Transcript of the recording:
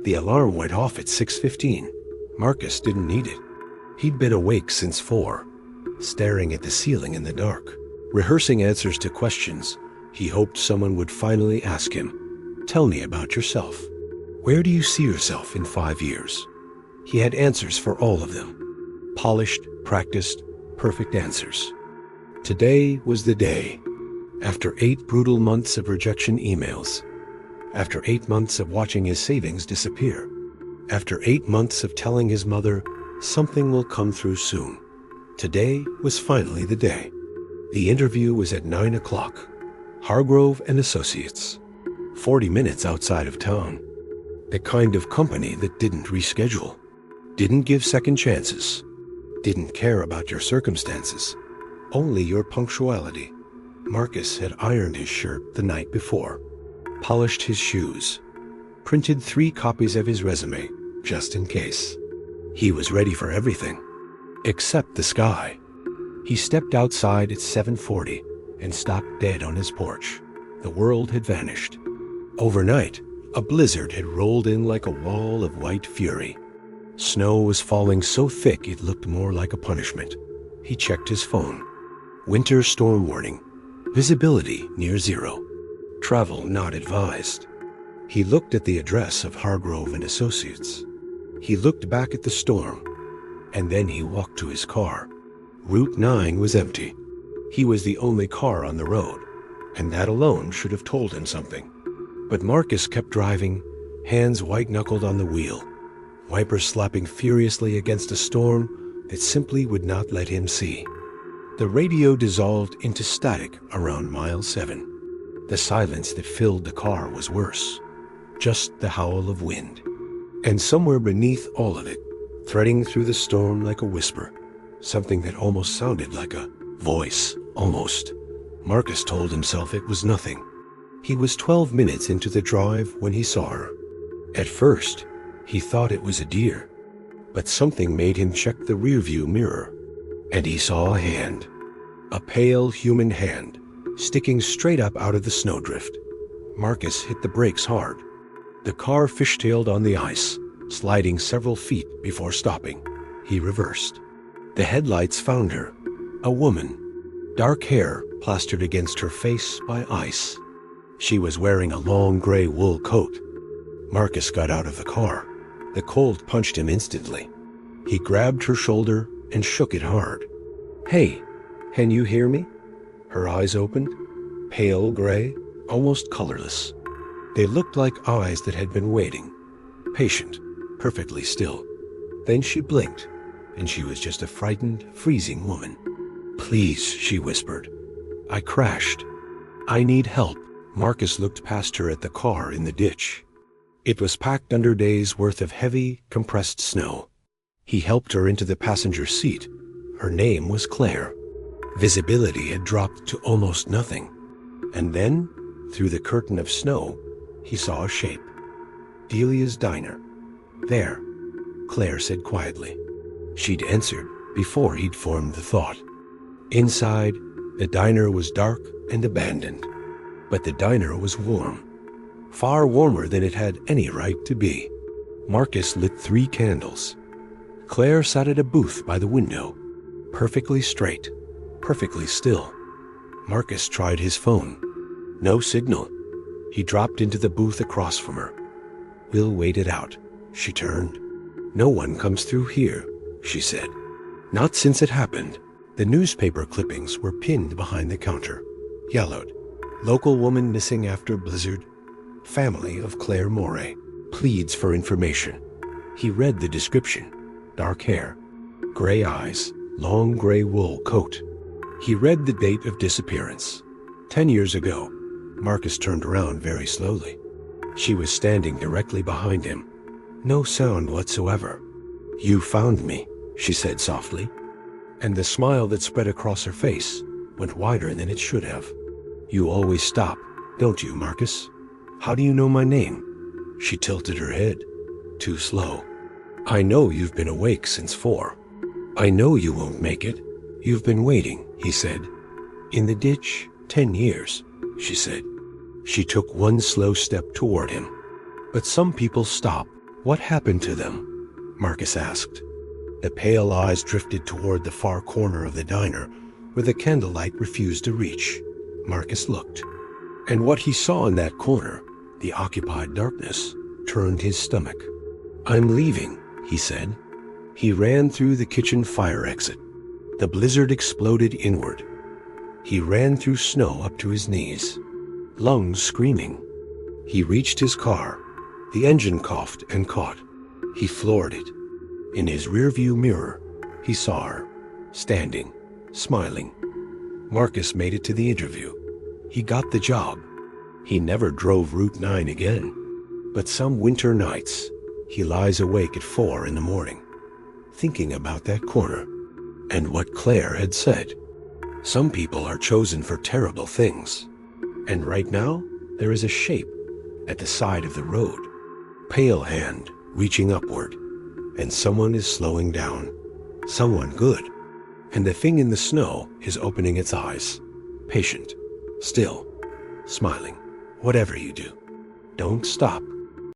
The alarm went off at 6:15. Marcus didn't need it. He'd been awake since 4, staring at the ceiling in the dark, rehearsing answers to questions he hoped someone would finally ask him. Tell me about yourself. Where do you see yourself in 5 years? He had answers for all of them. Polished, practiced, perfect answers. Today was the day. After 8 brutal months of rejection emails, after 8 months of watching his savings disappear, after 8 months of telling his mother something will come through soon, today was finally the day. The interview was at 9 o'clock. Hargrove and Associates, 40 minutes outside of town. The kind of company that didn't reschedule, didn't give second chances, didn't care about your circumstances, only your punctuality. Marcus had ironed his shirt the night before, polished his shoes, printed 3 copies of his resume, just in case. He was ready for everything, except the sky. He stepped outside at 7:40 and stopped dead on his porch. The world had vanished. Overnight, a blizzard had rolled in like a wall of white fury. Snow was falling so thick it looked more like a punishment. He checked his phone. Winter storm warning. Visibility near 0. Travel not advised. He looked at the address of Hargrove and Associates. He looked back at the storm, and then he walked to his car. Route 9 was empty. He was the only car on the road, and that alone should have told him something. But Marcus kept driving, hands white-knuckled on the wheel, wipers slapping furiously against a storm that simply would not let him see. The radio dissolved into static around mile 7. The silence that filled the car was worse, just the howl of wind. And somewhere beneath all of it, threading through the storm like a whisper, something that almost sounded like a voice, almost. Marcus told himself it was nothing. He was 12 minutes into the drive when he saw her. At first, he thought it was a deer, but something made him check the rearview mirror, and he saw a hand. A pale human hand, sticking straight up out of the snowdrift. Marcus hit the brakes hard. The car fishtailed on the ice, sliding several feet before stopping. He reversed. The headlights found her, a woman, dark hair plastered against her face by ice. She was wearing a long gray wool coat. Marcus got out of the car. The cold punched him instantly. He grabbed her shoulder and shook it hard. "Hey, can you hear me?" Her eyes opened, pale gray, almost colorless. They looked like eyes that had been waiting, patient, perfectly still. Then she blinked, and she was just a frightened, freezing woman. "Please," she whispered. "I crashed. I need help." Marcus looked past her at the car in the ditch. It was packed under days' worth of heavy, compressed snow. He helped her into the passenger seat. Her name was Claire. Visibility had dropped to almost nothing. And then, through the curtain of snow, he saw a shape. Delia's diner. "There," Claire said quietly. She'd answered before he'd formed the thought. Inside, the diner was dark and abandoned. But the diner was warm. Far warmer than it had any right to be. Marcus lit 3 candles. Claire sat at a booth by the window, perfectly straight, perfectly still. Marcus tried his phone. No signal. He dropped into the booth across from her. "We'll wait it out," she turned. "No one comes through here," she said. Not since it happened. The newspaper clippings were pinned behind the counter, yellowed. Local woman missing after blizzard. Family of Claire Moray. Pleads for information. He read the description. Dark hair, gray eyes, long gray wool coat. He read the date of disappearance. 10 years ago. Marcus turned around very slowly. She was standing directly behind him. No sound whatsoever. "You found me," she said softly. And the smile that spread across her face went wider than it should have. "You always stop, don't you, Marcus? How do you know my name?" She tilted her head. Too slow. "I know you've been awake since 4. I know you won't make it. You've been waiting," he said. "In the ditch, 10 years, she said. She took one slow step toward him. "But some people stop, What happened to them? Marcus asked. The pale eyes drifted toward the far corner of the diner, where the candlelight refused to reach. Marcus looked, and what he saw in that corner, the occupied darkness, turned his stomach. "I'm leaving," he said. He ran through the kitchen fire exit. The blizzard exploded inward. He ran through snow up to his knees, lungs screaming. He reached his car. The engine coughed and caught. He floored it. In his rearview mirror, he saw her, standing, smiling. Marcus made it to the interview. He got the job. He never drove Route 9 again. But some winter nights, he lies awake at 4 in the morning, thinking about that corner and what Claire had said. Some people are chosen for terrible things. And right now, there is a shape at the side of the road. Pale hand reaching upward. And someone is slowing down. Someone good. And the thing in the snow is opening its eyes. Patient. Still. Smiling. Whatever you do, don't stop